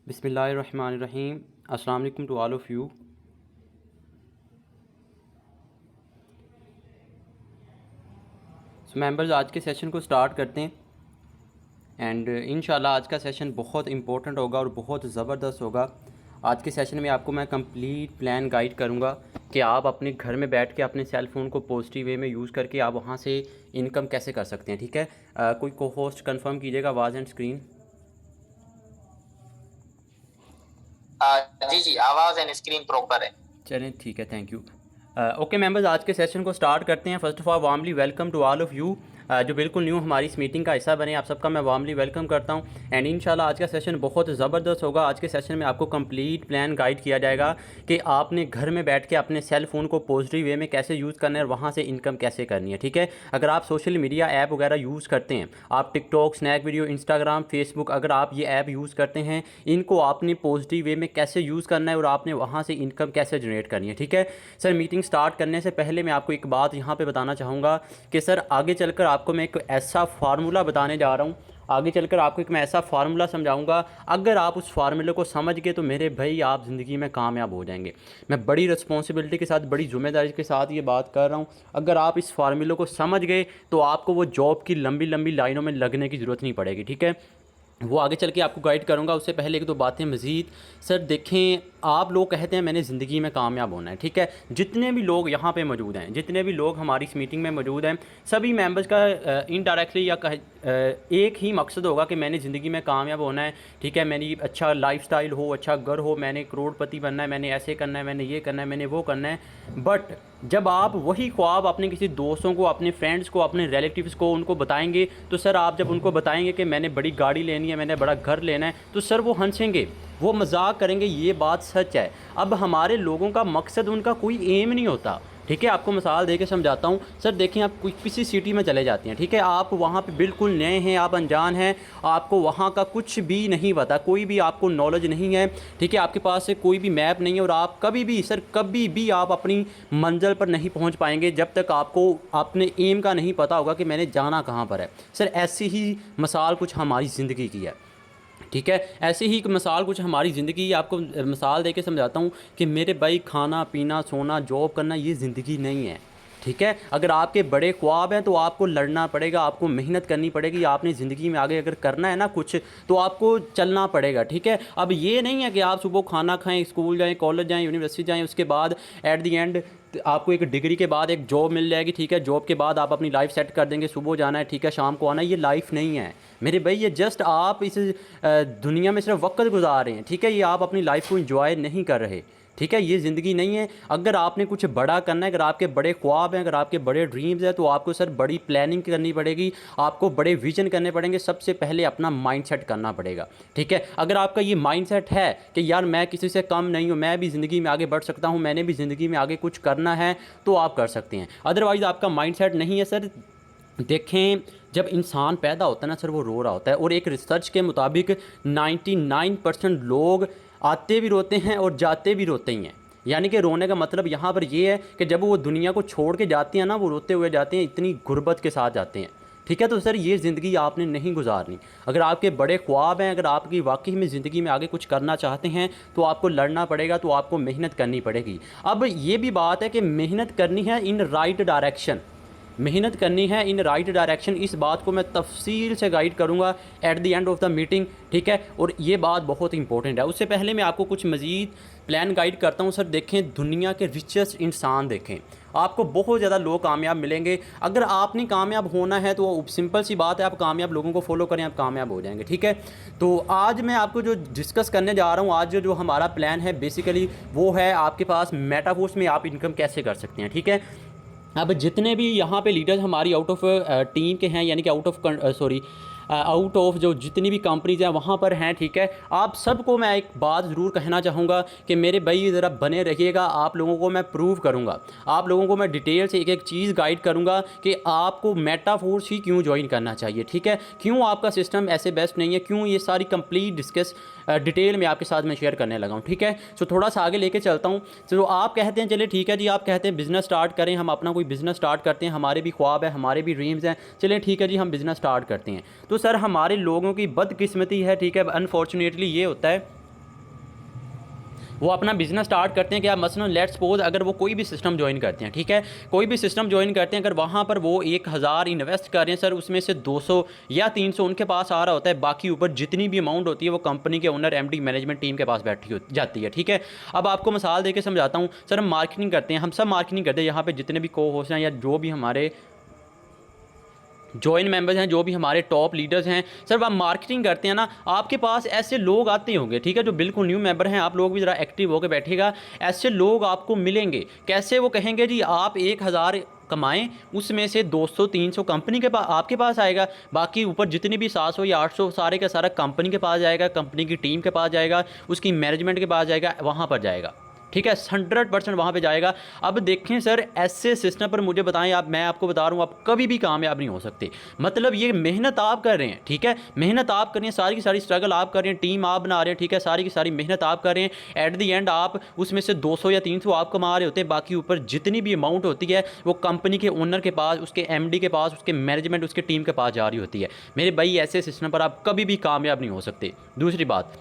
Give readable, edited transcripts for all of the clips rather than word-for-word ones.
बिस्मिल्लाहिर्रहमानिर्रहीम। अस्सलाम वालेकुम to all of you. Members, आज के सेशन को स्टार्ट करते हैं एंड इंशाल्लाह आज का सेशन बहुत इंपॉर्टेंट होगा और बहुत ज़बरदस्त होगा। आज के सेशन में आपको मैं कंप्लीट प्लान गाइड करूंगा कि आप अपने घर में बैठ के अपने सेल फ़ोन को पॉजिटिव वे में यूज़ करके आप वहां से इनकम कैसे कर सकते हैं। ठीक है, कोई को होस्ट कंफर्म कीजिएगा आवाज़ एंड स्क्रीन। जी जी, आवाज़ एंड स्क्रीन प्रॉपर है। चलें ठीक है, थैंक यू। ओके मेंबर्स, आज के सेशन को स्टार्ट करते हैं। First of all warmly welcome to all of you जो बिल्कुल न्यू हमारी इस मीटिंग का हिस्सा बने, आप सबका मैं वार्मली वेलकम करता हूं। एंड इंशाल्लाह आज का सेशन बहुत ज़बरदस्त होगा। आज के सेशन में आपको कंप्लीट प्लान गाइड किया जाएगा कि आपने घर में बैठ के अपने सेल फ़ोन को पॉजिटिव वे में कैसे यूज़ करना है और वहाँ से इनकम कैसे करनी है। ठीक है, अगर आप सोशल मीडिया ऐप वगैरह यूज़ करते हैं, आप TikTok, Snack Video, Instagram, Facebook, अगर आप ये ऐप यूज़ करते हैं, इनको आपने पॉजिटिव वे में कैसे यूज़ करना है और आपने वहाँ से इनकम कैसे जनरेट करनी है। ठीक है सर, मीटिंग स्टार्ट करने से पहले मैं आपको एक बात यहाँ पे बताना चाहूँगा कि सर आगे चलकर आपको मैं एक ऐसा फार्मूला बताने जा रहा हूँ, आगे चलकर आपको एक मैं ऐसा फार्मूला समझाऊंगा, अगर आप उस फार्मूले को समझ गए तो मेरे भाई आप ज़िंदगी में कामयाब हो जाएंगे। मैं बड़ी रिस्पॉन्सिबिलिटी के साथ, बड़ी ज़िम्मेदारी के साथ ये बात कर रहा हूँ। अगर आप इस फार्मूले को समझ गए तो आपको वो जॉब की लंबी लंबी लाइनों में लगने की ज़रूरत नहीं पड़ेगी। ठीक है, वो आगे चल के आपको गाइड करूंगा। उससे पहले एक दो बातें मज़ीद। सर देखें, आप लोग कहते हैं मैंने ज़िंदगी में कामयाब होना है। ठीक है, जितने भी लोग यहाँ पे मौजूद हैं, जितने भी लोग हमारी इस मीटिंग में मौजूद हैं, सभी मेंबर्स का इनडायरेक्टली या एक ही मकसद होगा कि मैंने ज़िंदगी में कामयाब होना है। ठीक है, मेरी अच्छा लाइफस्टाइल हो, अच्छा घर हो, मैंने करोड़पति बनना है, मैंने ऐसे करना है, मैंने ये करना है, मैंने वो करना है। बट जब आप वही ख्वाब अपने किसी दोस्तों को, अपने फ्रेंड्स को, अपने रिलेटिव्स को उनको बताएंगे, तो सर आप जब उनको बताएंगे कि मैंने बड़ी गाड़ी लेनी है, मैंने बड़ा घर लेना है, तो सर वो हंसेंगे, वो मजाक करेंगे। ये बात सच है। अब हमारे लोगों का मकसद, उनका कोई एम नहीं होता। ठीक है, आपको मिसाल दे के समझाता हूँ। सर देखें, आप किसी सिटी में चले जाते हैं, ठीक है, आप वहाँ पे बिल्कुल नए हैं, आप अनजान हैं, आपको वहाँ का कुछ भी नहीं पता, कोई भी आपको नॉलेज नहीं है। ठीक है, आपके पास से कोई भी मैप नहीं है और आप कभी भी सर कभी भी आप अपनी मंजिल पर नहीं पहुँच पाएंगे जब तक आपको अपने एम का नहीं पता होगा कि मैंने जाना कहाँ पर है। सर ऐसी ही मिसाल कुछ हमारी ज़िंदगी की है। ठीक है, ऐसे ही एक मिसाल कुछ हमारी ज़िंदगी, आपको मिसाल दे के समझाता हूँ कि मेरे भाई खाना पीना सोना जॉब करना ये ज़िंदगी नहीं है। ठीक है, अगर आपके बड़े ख्वाब हैं तो आपको लड़ना पड़ेगा, आपको मेहनत करनी पड़ेगी। आपने ज़िंदगी में आगे अगर करना है ना कुछ, तो आपको चलना पड़ेगा। ठीक है, अब ये नहीं है कि आप सुबह खाना खाएं, स्कूल जाएं, कॉलेज जाएं, यूनिवर्सिटी जाएं, उसके बाद एट दी एंड आपको एक डिग्री के बाद एक जॉब मिल जाएगी। ठीक है, जॉब के बाद आप अपनी लाइफ सेट कर देंगे, सुबह जाना है, ठीक है, शाम को आना है। ये लाइफ नहीं है मेरे भाई, ये जस्ट आप इस दुनिया में सिर्फ वक्त गुजार रहे हैं। ठीक है, ये आप अपनी लाइफ को एंजॉय नहीं कर रहे। ठीक है, ये ज़िंदगी नहीं है। अगर आपने कुछ बड़ा करना है, अगर आपके बड़े ख्वाब हैं, अगर आपके बड़े ड्रीम्स हैं, तो आपको सर बड़ी प्लानिंग करनी पड़ेगी, आपको बड़े विजन करने पड़ेंगे। सबसे पहले अपना माइंडसेट करना पड़ेगा। ठीक है, अगर आपका ये माइंडसेट है कि यार मैं किसी से कम नहीं हूँ, मैं भी ज़िंदगी में आगे बढ़ सकता हूँ, मैंने भी ज़िंदगी में आगे कुछ करना है, तो आप कर सकते हैं। अदरवाइज़ आपका माइंडसेट नहीं है सर, देखें जब इंसान पैदा होता है ना सर, वो रो रहा होता है। और एक रिसर्च के मुताबिक 99% लोग आते भी रोते हैं और जाते भी रोते ही हैं। यानी कि रोने का मतलब यहाँ पर ये है कि जब वो दुनिया को छोड़ के जाते हैं ना, वो रोते हुए जाते हैं, इतनी गुर्बत के साथ जाते हैं। ठीक है, तो सर ये ज़िंदगी आपने नहीं गुजारनी। अगर आपके बड़े ख्वाब हैं, अगर आपकी वाकई में ज़िंदगी में आगे कुछ करना चाहते हैं, तो आपको लड़ना पड़ेगा, तो आपको मेहनत करनी पड़ेगी। अब ये भी बात है कि मेहनत करनी है इन राइट डायरेक्शन, मेहनत करनी है इन राइट डायरेक्शन। इस बात को मैं तफसील से गाइड करूंगा at the end of the meeting. ठीक है, और ये बात बहुत इंपॉर्टेंट है। उससे पहले मैं आपको कुछ मज़ीद प्लान गाइड करता हूं। सर देखें, दुनिया के रिचेस्ट इंसान देखें, आपको बहुत ज़्यादा लोग कामयाब मिलेंगे। अगर आपने कामयाब होना है तो सिंपल सी बात है, आप कामयाब लोगों को फॉलो करें, आप कामयाब हो जाएंगे। ठीक है, तो आज मैं आपको जो डिस्कस करने जा रहा हूँ, आज जो हमारा प्लान है बेसिकली वो है आपके पास मेटावर्स में आप इनकम कैसे कर सकते हैं। ठीक है, अब जितने भी यहाँ पे लीडर्स हमारी आउट ऑफ टीम के हैं, यानी कि आउट ऑफ जो जितनी भी कंपनीज हैं वहाँ पर हैं। ठीक है, आप सबको मैं एक बात ज़रूर कहना चाहूँगा कि मेरे भाई ज़रा बने रहिएगा। आप लोगों को मैं प्रूव करूँगा, आप लोगों को मैं डिटेल से एक एक चीज़ गाइड करूँगा कि आपको मेटाफोर्स ही क्यों ज्वाइन करना चाहिए। ठीक है, क्यों आपका सिस्टम ऐसे बेस्ट नहीं है, क्यों, ये सारी कंप्लीट डिस्कस डिटेल में आपके साथ मैं शेयर करने लगा हूँ। ठीक है, सो थोड़ा सा आगे लेके चलता हूँ। तो आप कहते हैं चलिए ठीक है जी, आप कहते हैं बिज़नेस स्टार्ट करें, हम अपना कोई बिज़नेस स्टार्ट करते हैं, हमारे भी ख्वाब है, हमारे भी ड्रीम्स हैं, चलिए ठीक है जी हम बिज़नेस स्टार्ट करते हैं। तो सर हमारे लोगों की बदकिस्मती है, ठीक है, अनफॉर्चुनेटली ये होता है वो अपना बिजनेस स्टार्ट करते हैं कि आप मसलन लेट्स सपोज अगर वो कोई भी सिस्टम ज्वाइन करते हैं, ठीक है, कोई भी सिस्टम ज्वाइन करते हैं, अगर वहाँ पर वो 1000 इन्वेस्ट कर रहे हैं सर, उसमें से 200 या 300 उनके पास आ रहा होता है, बाकी ऊपर जितनी भी अमाउंट होती है वो कंपनी के ओनर एमडी मैनेजमेंट टीम के पास बैठी जाती है, ठीक है। अब आपको मिसाल देके समझाता हूँ सर, हम मार्केटिंग करते हैं, हम सब मार्केटिंग करते हैं, यहाँ पे जितने भी को होस्ट हैं या जो भी हमारे जॉइन मेंबर्स हैं, जो भी हमारे टॉप लीडर्स हैं सर, आप मार्केटिंग करते हैं ना, आपके पास ऐसे लोग आते होंगे, ठीक है, जो बिल्कुल न्यू मेंबर हैं, आप लोग भी ज़रा एक्टिव होकर बैठिएगा, ऐसे लोग आपको मिलेंगे। कैसे? वो कहेंगे जी आप 1000 कमाएं, उसमें से 200-300 कंपनी के पास आपके पास आएगा, बाकी ऊपर जितनी भी 700 या 800 सारे का सारा कंपनी के पास जाएगा, कंपनी की टीम के पास जाएगा, उसकी मैनेजमेंट के पास जाएगा, वहाँ पर जाएगा, ठीक है, 100% वहाँ पे जाएगा। अब देखें सर, ऐसे सिस्टम पर मुझे बताएं आप, मैं आपको बता रहा हूँ आप कभी भी कामयाब नहीं हो सकते। मतलब ये मेहनत आप कर रहे हैं, ठीक है, मेहनत आप कर रहे हैं, सारी की सारी स्ट्रगल आप कर रहे हैं, टीम आप बना रहे हैं, ठीक है, सारी की सारी मेहनत आप कर रहे हैं, एट द एंड आप उसमें से 200 या 300 आप कमा रहे होते हैं, बाकी ऊपर जितनी भी अमाउंट होती है वो कंपनी के ओनर के पास, उसके एमडी के पास, उसके मैनेजमेंट, उसके टीम के पास जा रही होती है। मेरे भाई ऐसे सिस्टम पर आप कभी भी कामयाब नहीं हो सकते। दूसरी बात,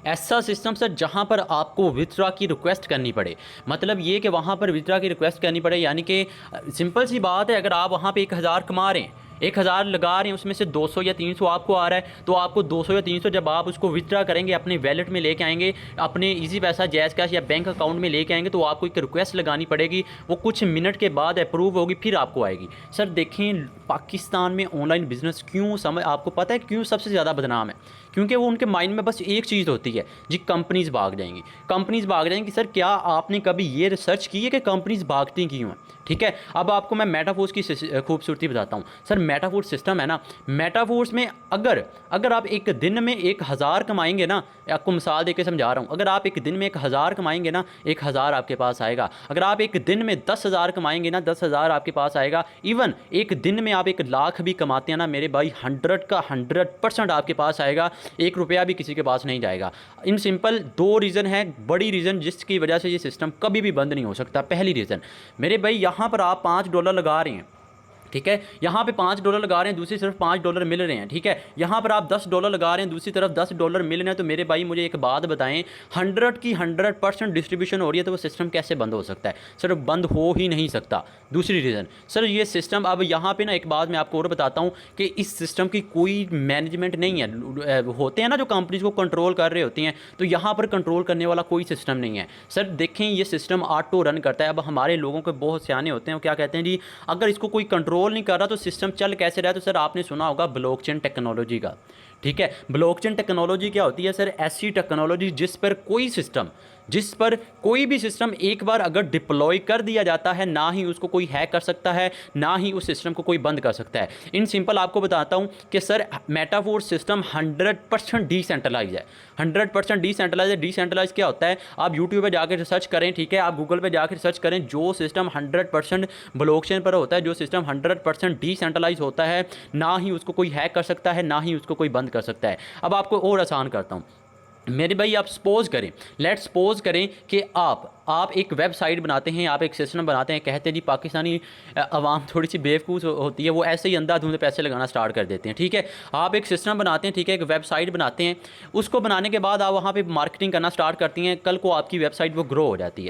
ऐसा सिस्टम सर जहाँ पर आपको विथड्रॉ की रिक्वेस्ट करनी पड़े, मतलब ये कि वहाँ पर विथड्रॉ की रिक्वेस्ट करनी पड़े, यानी कि सिंपल सी बात है, अगर आप वहाँ पे 1000 कमा रहे हैं, 1000 लगा रहे हैं, उसमें से 200 या 300 आपको आ रहा है, तो आपको 200 या 300 जब आप उसको विथड्रॉ करेंगे, अपने वैलेट में लेके आएंगे, अपने इजी पैसा, जैज़ कैश या बैंक अकाउंट में लेके आएंगे, तो आपको एक रिक्वेस्ट लगानी पड़ेगी, वो कुछ मिनट के बाद अप्रूव होगी, फिर आपको आएगी। सर देखें, पाकिस्तान में ऑनलाइन बिजनेस क्यों आपको पता है क्यों सबसे ज़्यादा बदनाम है? क्योंकि वो उनके माइंड में बस एक चीज़ होती है जी, कंपनीज़ भाग जाएंगी, कंपनीज़ भाग जाएंगी। सर क्या आपने कभी ये रिसर्च की है कि कंपनीज़ भागती क्यों हैं? ठीक है, अब आपको मैं मेटाफोर्स की खूबसूरती बताता हूँ। सर मेटाफोर्स सिस्टम है ना, मेटाफोर्स में अगर आप एक दिन में 1000 कमाएंगे ना, आपको मिसाल देके समझा रहा हूँ, अगर आप एक दिन में 1000 कमाएंगे ना, 1000 आपके पास आएगा। अगर आप एक दिन में 10,000 कमाएंगे ना, 10,000 आपके पास आएगा। इवन एक दिन में आप 1 लाख भी कमाते हैं ना मेरे भाई, 100 का 100% आपके पास आएगा, 1 रुपया भी किसी के पास नहीं जाएगा। इन सिंपल 2 रीज़न है, बड़ी रीज़न जिसकी वजह से ये सिस्टम कभी भी बंद नहीं हो सकता। पहली रीज़न मेरे भाई, यहाँ पर आप $5 लगा रहे हैं, ठीक है, यहाँ पे $5 लगा रहे हैं, दूसरी तरफ $5 मिल रहे हैं, ठीक है, यहाँ पर आप $10 लगा रहे हैं, दूसरी तरफ $10 मिल रहे हैं, तो मेरे भाई मुझे एक बात बताएं, 100 की 100% डिस्ट्रीब्यूशन हो रही है, तो वो सिस्टम कैसे बंद हो सकता है? सर बंद हो ही नहीं सकता। दूसरी रीज़न सर, ये सिस्टम, अब यहाँ पे ना एक बात मैं आपको और बताता हूँ कि इस सिस्टम की कोई मैनेजमेंट नहीं है। होते हैं ना जो कंपनीज को कंट्रोल कर रहे होती हैं, तो यहाँ पर कंट्रोल करने वाला कोई सिस्टम नहीं है। सर देखें, ये सिस्टम ऑटो रन करता है। अब हमारे लोगों के बहुत सियाने होते हैं, वो क्या कहते हैं जी, अगर इसको कोई कंट्रोल नहीं कर रहा तो सिस्टम चल कैसे रहा है? तो सर आपने सुना होगा ब्लॉकचेन टेक्नोलॉजी का, ठीक है। ब्लॉकचेन टेक्नोलॉजी क्या होती है सर? ऐसी टेक्नोलॉजी जिस पर कोई भी सिस्टम एक बार अगर डिप्लॉय कर दिया जाता है, ना ही उसको कोई हैक कर सकता है, ना ही उस सिस्टम को कोई बंद कर सकता है। इन सिंपल आपको बताता हूं कि सर मेटाफोर्स सिस्टम 100% डिसेंट्रलाइज है। 100% डिसेंट्रलाइज है। डिसेंट्रलाइज क्या होता है? आप यूट्यूब पे जाकर रिसर्च करें, ठीक है, आप गूगल पे जाकर रिसर्च करें, जो सिस्टम 100% ब्लॉकचेन पर होता है, जो सिस्टम 100% डिसेंट्रलाइज होता है, ना ही उसको कोई हैक कर सकता है, ना ही उसको कोई बंद कर सकता है। अब आपको और आसान करता हूँ मेरे भाई, आप सपोज करें, लेट्स सपोज करें कि आप एक वेबसाइट बनाते हैं, आप एक सिस्टम बनाते हैं, कहते हैं जी पाकिस्तानी अवाम थोड़ी सी बेवकूफ़ होती है, वो ऐसे ही अंधाधुंध पैसे लगाना स्टार्ट कर देते हैं, ठीक है। आप एक सिस्टम बनाते हैं, ठीक है, एक वेबसाइट बनाते हैं, उसको बनाने के बाद आप वहाँ पे मार्केटिंग करना स्टार्ट करती हैं, कल को आपकी वेबसाइट वो ग्रो हो जाती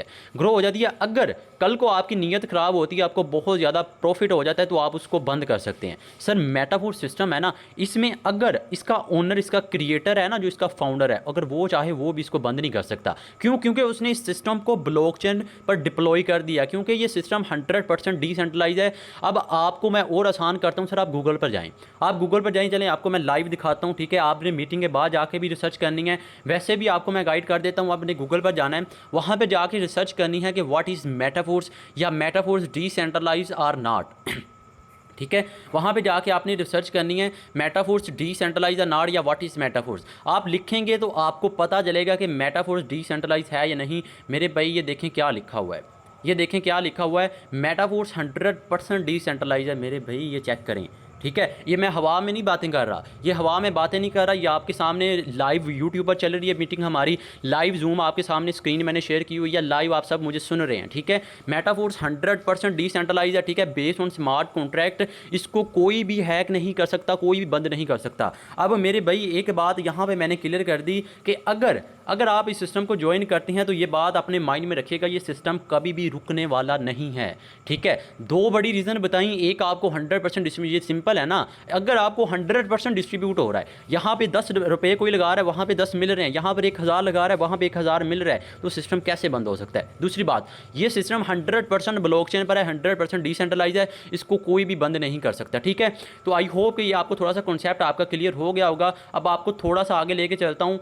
है। अगर कल को आपकी नीयत ख़राब होती है, आपको बहुत ज़्यादा प्रॉफिट हो जाता है, तो आप उसको बंद कर सकते हैं। सर मेटाफोर्स सिस्टम है ना, इसमें अगर इसका ओनर, इसका क्रिएटर है ना, जो इसका फाउंडर है, अगर वो चाहे वो भी इसको बंद नहीं कर सकता। क्यों? क्योंकि उसने इस सिस्टम को ब्लॉकचेन पर डिप्लॉय कर दिया, क्योंकि ये सिस्टम 100% डिसेंट्रलाइज है। अब आपको मैं और आसान करता हूं सर, आप गूगल पर जाएं, चलें आपको मैं लाइव दिखाता हूं, ठीक है। आपने मीटिंग के बाद जाके भी रिसर्च करनी है, वैसे भी आपको मैं गाइड कर देता हूं। आपने गूगल पर जाना है, वहां पर जाके रिसर्च करनी है कि व्हाट इज़ मेटाफोर्स या मेटाफोर्स डिसेंट्रलाइज आर नॉट, ठीक है। वहाँ पे जाके आपने रिसर्च करनी है मेटाफोर्स डिसेंट्रलाइज या नॉट, या व्हाट इज़ मेटाफोर्स। आप लिखेंगे तो आपको पता चलेगा कि मेटाफोर्स डिसेंट्रलाइज है या नहीं। मेरे भाई ये देखें क्या लिखा हुआ है, मेटाफोर्स 100% डिसेंट्रलाइज है मेरे भाई, ये चेक करें, ठीक है, ये मैं हवा में नहीं बातें कर रहा, ये हवा में बातें नहीं कर रहा, ये आपके सामने लाइव यूट्यूब पर चल रही है मीटिंग हमारी, लाइव जूम आपके सामने स्क्रीन मैंने शेयर की हुई है, लाइव आप सब मुझे सुन रहे हैं। ठीक है, मेटाफोर्स 100% डिसेंट्रलाइज है। ठीक है, बेस्ड ऑन स्मार्ट कॉन्ट्रैक्ट, इसको कोई भी हैक नहीं कर सकता, कोई भी बंद नहीं कर सकता। अब मेरे भाई एक बात यहाँ पर मैंने क्लियर कर दी कि अगर आप इस सिस्टम को ज्वाइन करते हैं तो ये बात अपने माइंड में रखिएगा, ये सिस्टम कभी भी रुकने वाला नहीं है। ठीक है, दो बड़ी रीज़न बताई, एक आपको 100% डिस्ट्रीब्यूट, ये सिंपल है ना, अगर आपको 100% डिस्ट्रीब्यूट हो रहा है, यहाँ पे 10 रुपये कोई लगा रहा है, वहाँ पे 10 मिल रहे हैं, यहाँ पर 1000 लगा रहा है, वहाँ पे 1000 मिल रहा है, तो सिस्टम कैसे बंद हो सकता है? दूसरी बात, ये सिस्टम 100% ब्लॉकचेन पर है, 100% डिसेंट्रलाइज है, इसको कोई भी बंद नहीं कर सकता। ठीक है, तो आई होप कि ये आपको थोड़ा सा कॉन्सेप्ट आपका क्लियर हो गया होगा। अब आपको थोड़ा सा आगे लेके चलता हूँ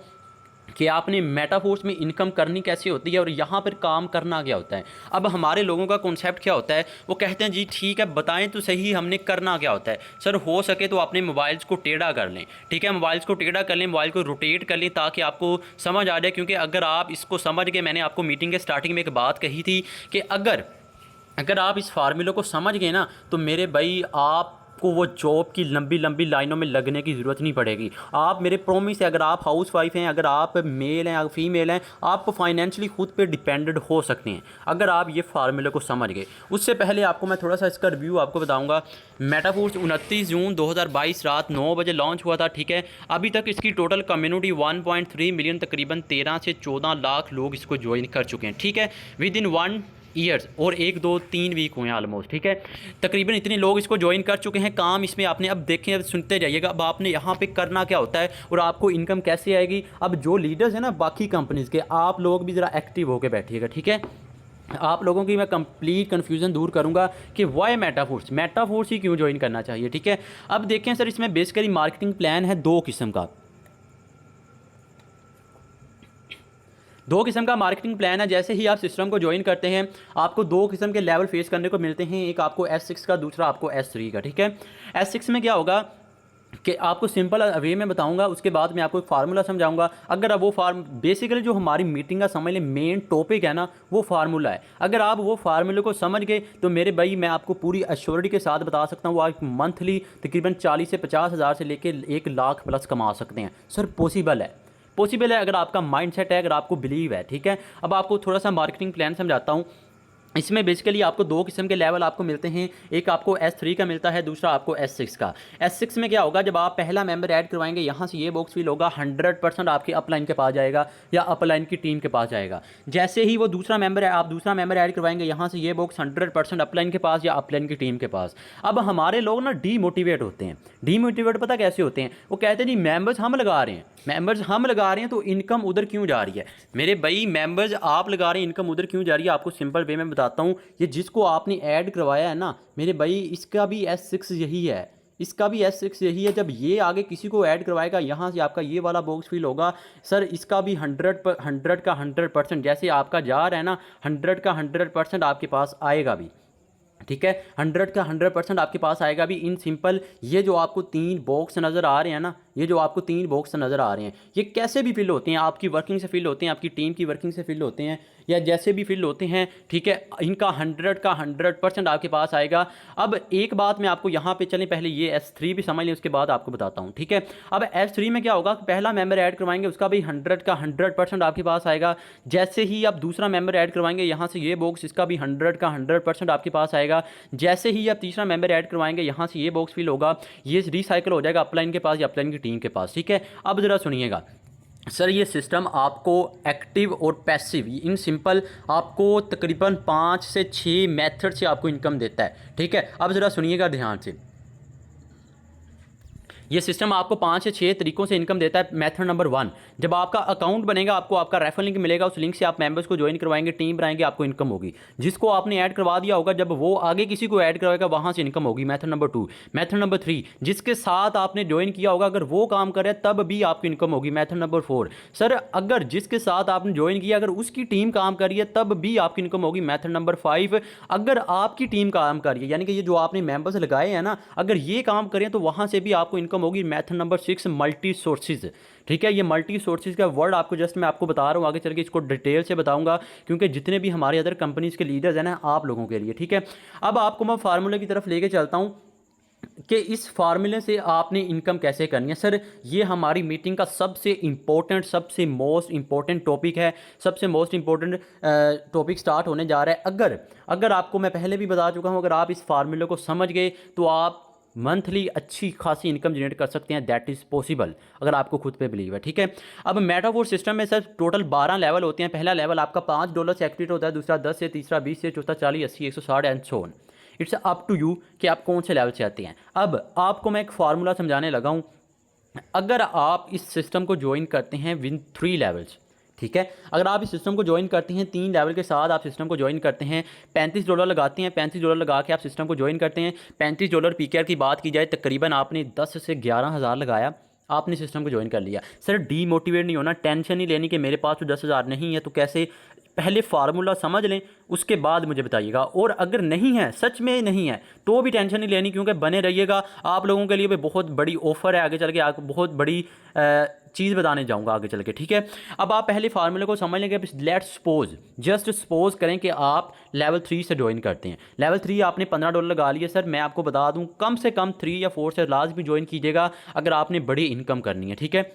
कि आपने मेटाफोर्स में इनकम करनी कैसे होती है और यहाँ पर काम करना क्या होता है। अब हमारे लोगों का कॉन्सेप्ट क्या होता है, वो कहते हैं जी ठीक है बताएं तो सही हमने करना क्या होता है। सर हो सके तो अपने मोबाइल्स को टेढ़ा कर लें। ठीक है, मोबाइल्स को टेढ़ा कर लें, मोबाइल को रोटेट कर लें ताकि आपको समझ आ जाए। क्योंकि अगर आप इसको समझ गए, मैंने आपको मीटिंग के स्टार्टिंग में एक बात कही थी कि अगर आप इस फार्मूले को समझ गए ना तो मेरे भाई आपको वो जॉब की लंबी लंबी लाइनों में लगने की ज़रूरत नहीं पड़ेगी। आप मेरे प्रॉमिस है, अगर आप हाउस वाइफ हैं, अगर आप मेल हैं, अगर फीमेल हैं, आप फाइनेंशियली खुद पे डिपेंडेंट हो सकते हैं अगर आप ये फार्मूले को समझ गए। उससे पहले आपको मैं थोड़ा सा इसका रिव्यू आपको बताऊंगा। मेटाफोर्स 29 जून 2022 रात 9 बजे लॉन्च हुआ था। ठीक है, अभी तक इसकी टोटल कम्युनिटी 1.3 मिलियन, तकरीबन 13 से 14 लाख लोग इसको ज्वाइन कर चुके हैं। ठीक है, विद इन 1 ईयर्स और 1, 2, 3 वीक हुए हैं ऑलमोस्ट। ठीक है, तकरीबन इतने लोग इसको ज्वाइन कर चुके हैं। काम इसमें आपने अब देखें, अब सुनते जाइएगा। अब आपने यहाँ पे करना क्या होता है और आपको इनकम कैसे आएगी। अब जो लीडर्स हैं ना बाकी कंपनीज़ के, आप लोग भी ज़रा एक्टिव होकर बैठिएगा। ठीक है, आप लोगों की मैं कंप्लीट कन्फ्यूज़न दूर करूंगा कि वाई मेटाफोर्स ही क्यों ज्वाइन करना चाहिए। ठीक है, अब देखें सर, इसमें बेसिकली मार्केटिंग प्लान है दो किस्म का मार्केटिंग प्लान है। जैसे ही आप सिस्टम को ज्वाइन करते हैं आपको दो किस्म के लेवल फेस करने को मिलते हैं, एक आपको S6 का, दूसरा आपको S3 का। ठीक है, S6 में क्या होगा कि आपको सिंपल वे में बताऊंगा, उसके बाद मैं आपको एक फार्मूला समझाऊंगा। अगर आप वो बेसिकली जो हमारी मीटिंग का समझ लें मेन टॉपिक है ना, वो फार्मूला है। अगर आप वो फार्मूले को समझ गए तो मेरे भाई मैं आपको पूरी एश्योरिटी के साथ बता सकता हूँ, वो आप मंथली तकरीबन 40 से 50 हज़ार से लेकर 1 लाख प्लस कमा सकते हैं। सर पॉसिबल है अगर आपका माइंड सेट है, अगर आपको बिलीव है। ठीक है, अब आपको थोड़ा सा मार्केटिंग प्लान समझाता हूँ। इसमें बेसिकली आपको दो किस्म के लेवल आपको मिलते हैं, एक आपको S3 का मिलता है, दूसरा आपको S6 का। S6 में क्या होगा, जब आप पहला मेंबर ऐड करवाएंगे यहाँ से ये बॉक्स फिल होगा, 100% आपके अपलाइन के पास जाएगा या अपलाइन की टीम के पास जाएगा। जैसे ही वो दूसरा मेंबर है, आप दूसरा मेंबर ऐड करवाएंगे यहाँ से ये बॉक्स 100% अपलाइन के पास या अपलाइन की टीम के पास। अब हमारे लोग ना डीमोटिवेट होते हैं। डीमोटिवेट पता कैसे होते हैं, वो कहते हैं जी मेंबर्स हम लगा रहे हैं तो इनकम उधर क्यों जा रही है। मेरे भाई मेंबर्स आप लगा रहे हैं, इनकम उधर क्यों जा रही है, आपको सिंपल वे में बताता हूँ। ये जिसको आपने ऐड करवाया है ना मेरे भाई, इसका भी S6 यही है, जब ये आगे किसी को ऐड करवाएगा यहाँ से आपका ये वाला बॉक्स फिल होगा। सर इसका भी 100 का 100%, जैसे आपका जा रहा है ना, 100 का 100% आपके पास आएगा भी। ठीक है, 100 का 100% आपके पास आएगा भी। इन सिंपल ये जो आपको 3 बॉक्स नज़र आ रहे हैं ना, ये कैसे भी फिल होते हैं, आपकी वर्किंग से फिल होते हैं, आपकी टीम की वर्किंग से फिल होते हैं, या जैसे भी फिल होते हैं। ठीक है, इनका 100 का 100% आपके पास आएगा। अब एक बात मैं आपको यहाँ पे चलें, पहले ये S3 भी समझ लें, उसके बाद आपको बताता हूँ। ठीक है, अब S3 में क्या होगा, पहला मेंबर ऐड करवाएंगे उसका भी 100 का 100% आपके पास आएगा। जैसे ही आप दूसरा मेंबर ऐड करवाएंगे यहाँ से ये बॉक्स, इसका भी 100 का 100% आपके पास आएगा। जैसे ही आप तीसरा मेंबर ऐड करवाएंगे यहाँ से ये बॉक्स फिल होगा, ये रिसाइकिल हो जाएगा अपलाइन के पास या अपलाइन की टीम के पास। ठीक है, अब ज़रा सुनिएगा सर, ये सिस्टम आपको एक्टिव और पैसिव इन सिंपल आपको तकरीबन 5 से 6 मेथड से आपको इनकम देता है। ठीक है, अब ज़रा सुनिएगा ध्यान से, ये सिस्टम आपको 5 से 6 तरीकों से इनकम देता है। मेथड नंबर 1, जब आपका अकाउंट बनेगा आपको आपका रेफरल लिंक मिलेगा, उस लिंक से आप मेंबर्स को ज्वाइन करवाएंगे, टीम बनाएंगे, आपको इनकम होगी। जिसको आपने ऐड करवा दिया होगा, जब वो आगे किसी को ऐड करवाएगा वहाँ से इनकम होगी। Method number 2। मेथड नंबर 3, जिसके साथ आपने ज्वाइन किया होगा अगर वो काम करे तब भी आपकी इनकम होगी। मेथड नंबर 4, सर अगर जिसके साथ आपने ज्वाइन किया अगर उसकी टीम काम कर रही है तब भी आपकी इनकम होगी। मेथड नंबर 5, अगर आपकी टीम काम कर रही है, यानी कि ये जो आपने मेंबर्स लगाए हैं ना, अगर ये काम करें तो वहाँ से भी आपको इनकम होगी। Method number 6, multi sources. ठीक है, ये मल्टी सोर्सेज का वर्ड आपको जस्ट मैं आपको बता रहा हूँ, आगे चल के इसको डिटेल से बताऊंगा क्योंकि जितने भी हमारे अदर कंपनीज के लीडर्स हैं ना, आप लोगों के लिए। ठीक है, अब आपको मैं फार्मूले की तरफ लेके चलता हूँ। कि इस फार्मूले से आपने इनकम कैसे करनी है। सर ये हमारी मीटिंग का सबसे इम्पोर्टेंट, सबसे मोस्ट इम्पोर्टेंट टॉपिक है, सबसे मोस्ट इम्पोर्टेंट टॉपिक स्टार्ट होने जा रहा है। अगर आपको मैं पहले भी बता चुका हूँ, अगर आप इस फार्मूले को समझ गए तो आप मंथली अच्छी खासी इनकम जनरेट कर सकते हैं। दैट इज़ पॉसिबल अगर आपको खुद पे बिलीव है, ठीक है। अब मेटाफोर सिस्टम में सर टोटल 12 लेवल होते हैं। पहला लेवल आपका $5 से एक्टिवेट होता है, दूसरा 10 से, तीसरा 20 से, चौथा 40, 80, 160 and so on. It's up to you कि आप कौन से लेवल से आते हैं। अब आपको मैं एक फार्मूला समझाने लगा हूँ। अगर आप इस सिस्टम को ज्वाइन करते हैं विन 3 लेवल्स, ठीक है, अगर आप इस सिस्टम को ज्वाइन करते हैं 3 लेवल के साथ, आप सिस्टम को ज्वाइन करते हैं, $35 लगाते हैं, $35 लगा के आप सिस्टम को ज्वाइन करते हैं। $35 पीकेआर की बात की जाए तकरीबन आपने 10 से 11,000 लगाया, आपने सिस्टम को ज्वाइन कर लिया। सर डीमोटिवेट नहीं होना, टेंशन नहीं लेनी कि मेरे पास तो 10,000 नहीं है तो कैसे। पहले फार्मूला समझ लें, उसके बाद मुझे बताइएगा। और अगर नहीं है, सच में नहीं है, तो भी टेंशन नहीं लेनी, क्योंकि बने रहिएगा। आप लोगों के लिए भी बहुत बड़ी ऑफ़र है आगे चल के, आपको बहुत बड़ी चीज़ बताने जाऊंगा आगे चल के, ठीक है। अब आप पहले फार्मूले को समझ लेंगे। लेट्स सपोज, जस्ट सपोज करें कि आप लेवल 3 से ज्वाइन करते हैं। लेवल 3 आपने $15 लगा लिए। सर मैं आपको बता दूं, कम से कम 3 या 4 से लाजमी ज्वाइन कीजिएगा अगर आपने बड़ी इनकम करनी है, ठीक है।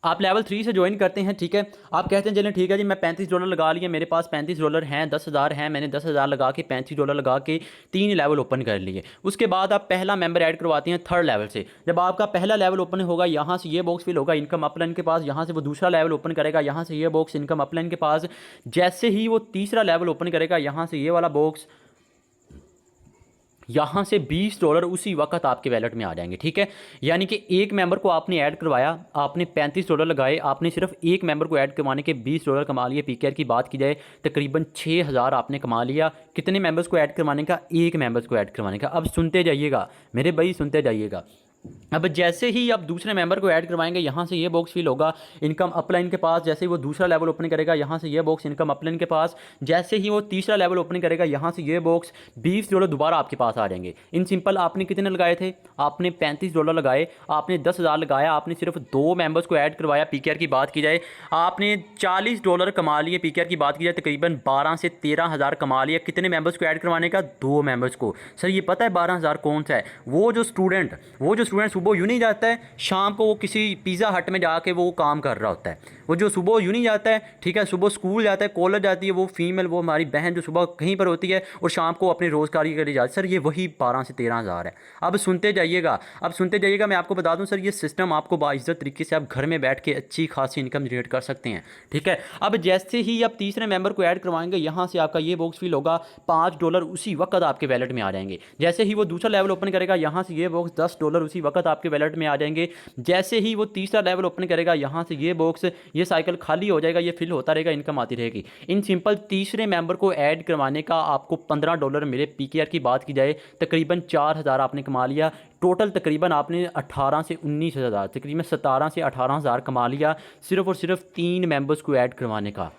आप लेवल 3 से ज्वाइन करते हैं, ठीक है। आप कहते हैं चलें ठीक है जी, मैं $35 लगा लिए, मेरे पास $35 हैं, 10,000 हैं, मैंने 10,000 लगा के $35 लगा के 3 लेवल ओपन कर लिए। उसके बाद आप पहला मेंबर ऐड करवाते हैं 3rd लेवल से। जब आपका पहला लेवल ओपन होगा, यहाँ से ये बॉक्स फिल होगा इनकम अपलाइन के पास, यहाँ से वो दूसरा लेवल ओपन करेगा, यहाँ से ये बॉक्स इनकम अपलाइन के पास। जैसे ही वो तीसरा लेवल ओपन करेगा, यहाँ से ये वाला बॉक्स, यहाँ से $20 उसी वक्त आपके वैलेट में आ जाएंगे, ठीक है। यानी कि एक मेंबर को आपने ऐड करवाया, आपने $35 लगाए, आपने सिर्फ एक मेंबर को ऐड करवाने के $20 कमा लिए। पीकेआर की बात की जाए तकरीबन 6,000 आपने कमा लिया। कितने मेंबर्स को ऐड करवाने का? एक मेंबर्स को ऐड करवाने का। अब सुनते जाइएगा मेरे भाई, सुनते जाइएगा। अब जैसे ही आप दूसरे मेंबर को ऐड करवाएंगे, यहाँ से ये बॉक्स फिल होगा इनकम अपलाइन के पास। जैसे ही वो दूसरा लेवल ओपन करेगा, यहाँ से ये बॉक्स इनकम अपलाइन के पास। जैसे ही वो तीसरा लेवल ओपन करेगा, यहाँ से ये बॉक्स $20 दोबारा आपके पास आ जाएंगे। इन सिंपल आपने कितने लगाए थे? आपने $35 लगाए, आपने 10,000 लगाया, आपने सिर्फ 2 मेंबर्स को ऐड करवाया। पीकेआर की बात की जाए आपने $40 कमा लिए। पीकेआर की बात की जाए तकरीबन 12 से 13,000 कमा लिया। कितने मेंबर्स को ऐड करवाने का? 2 मेंबर्स को। सर ये पता है 12,000 कौन सा है? वो जो स्टूडेंट सुबह यूँ नहीं जाता है, शाम को वो किसी पिज़्ज़ा हट में जाके वो काम कर रहा होता है। वो जो सुबह यूँ नहीं जाता है, ठीक है, सुबह स्कूल जाता है, कॉलेज जाती है वो फीमेल, वो हमारी बहन जो सुबह कहीं पर होती है और शाम को अपनी रोज़गारी के लिए जाती है। सर ये वही 12 से 13,000 है। अब सुनते जाइएगा, मैं आपको बता दूं सर, ये सिस्टम आपको बाइज़्ज़त तरीके से आप घर में बैठ के अच्छी खासी इनकम जनरेट कर सकते हैं, ठीक है। अब जैसे ही आप तीसरे मेंबर को ऐड करवाएंगे, यहाँ से आपका ये बॉक्स फिल होगा, $5 उसी वक्त आपके वैलेट में आ जाएंगे। जैसे ही वो दूसरा लेवल ओपन करेगा, यहाँ से ये बॉक्स $10 उसी वक्त आपके वैलेट में आ जाएंगे। जैसे ही वो तीसरा लेवल ओपन करेगा, यहाँ से ये बॉक्स, ये साइकिल खाली हो जाएगा, ये फिल होता रहेगा, इनकम आती रहेगी। इन सिंपल तीसरे मेंबर को ऐड करवाने का आपको $15 मिले। पीकेआर की बात की जाए तकरीबन 4,000 आपने कमा लिया। टोटल तकरीबन आपने 18 से 19,000, तकरीबन 17 से 18,000 कमा लिया सिर्फ और सिर्फ 3 मेंबर्स को ऐड करवाने का।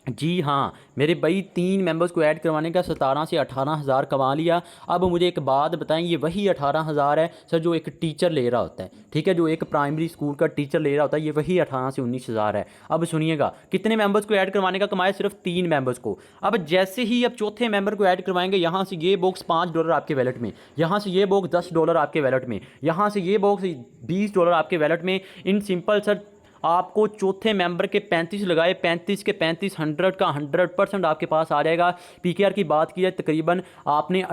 जी हाँ मेरे भाई, 3 मेंबर्स को ऐड करवाने का 17 से 18,000 कमा लिया। अब मुझे एक बात बताएं, ये वही 18,000 है सर जो एक टीचर ले रहा होता है, ठीक है, जो एक प्राइमरी स्कूल का टीचर ले रहा होता है, ये वही 18 से 19,000 है। अब सुनिएगा, कितने मेंबर्स को ऐड करवाने का कमाया? सिर्फ 3 मेंबर्स को। अब जैसे ही अब चौथे मेंबर को ऐड करवाएंगे, यहाँ से ये बॉक्स $5 आपके वैलेट में, यहाँ से ये बॉक्स $10 आपके वैलेट में, यहाँ से ये बॉक्स $20 आपके वैलेट में। इन सिंपल सर आपको चौथे मेंबर के 35 लगाए, 35 के 35, 100 का 100% आपके पास आ जाएगा। पीकेआर की बात की जाए तकरीबन आपने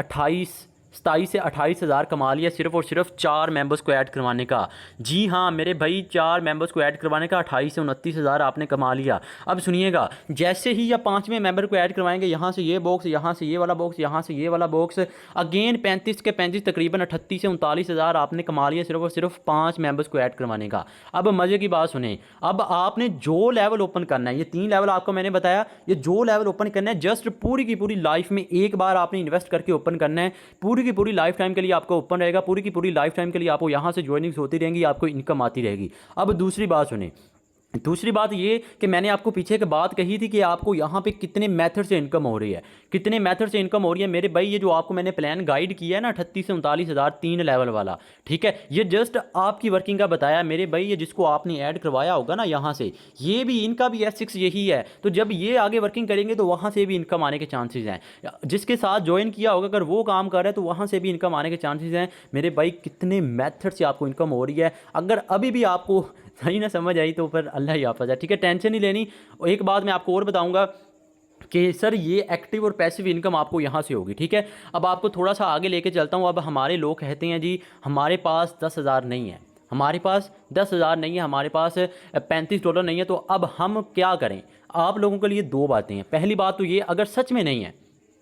27 से 28,000 कमा लिया सिर्फ और सिर्फ 4 मेंबर्स को ऐड करवाने का। जी हाँ मेरे भाई, 4 मेंबर्स को ऐड करवाने का 28 से 29,000 आपने कमा लिया। अब सुनिएगा, जैसे ही या 5वें मेंबर को ऐड करवाएंगे, यहाँ से ये बॉक्स, यहाँ से ये वाला बॉक्स, यहाँ से ये वाला बॉक्स, अगेन 35 के 35, तकरीबन 38 से 39,000 आपने कमा लिया सिर्फ और सिर्फ 5 मेंबर्स को ऐड करवाने का। अब मज़े की बात सुने, अब आपने जो लेवल ओपन करना है, ये 3 लेवल आपको मैंने बताया, ये जो लेवल ओपन करना है जस्ट पूरी की पूरी लाइफ में एक बार आपने इन्वेस्ट करके ओपन करना है। पूरी की पूरी लाइफ टाइम के लिए आपको ओपन रहेगा, पूरी की पूरी लाइफ टाइम के लिए आपको यहाँ से ज्वाइनिंग्स होती रहेंगी, आपको इनकम आती रहेगी। अब दूसरी बात सुने, दूसरी बात ये कि मैंने आपको पीछे एक बात कही थी कि आपको यहाँ पे कितने मेथड से इनकम हो रही है, कितने मेथड से इनकम हो रही है मेरे भाई। ये जो आपको मैंने प्लान गाइड किया है ना 38 से 39 हज़ार 3 लेवल वाला, ठीक है, ये जस्ट आपकी वर्किंग का बताया मेरे भाई। ये जिसको आपने ऐड करवाया होगा ना यहाँ से, ये भी इनका भी S6 यही है। तो जब ये आगे वर्किंग करेंगे तो वहाँ से भी इनकम आने के चांसेस हैं। जिसके साथ ज्वाइन किया होगा अगर वो काम कर रहा है तो वहाँ से भी इनकम आने के चांसेस हैं मेरे भाई। कितने मेथड से आपको इनकम हो रही है। अगर अभी भी आपको सही ना समझ आई तो फिर अल्लाह ही हाफ़िज़ है, ठीक है, टेंशन नहीं लेनी। एक बात मैं आपको और बताऊंगा कि सर ये एक्टिव और पैसिव इनकम आपको यहाँ से होगी, ठीक है। अब आपको थोड़ा सा आगे लेके चलता हूँ। अब हमारे लोग कहते हैं जी हमारे पास 10,000 नहीं है, हमारे पास 10,000 नहीं है, हमारे पास $35 नहीं है, तो अब हम क्या करें। आप लोगों के लिए दो बातें हैं। पहली बात तो ये, अगर सच में नहीं है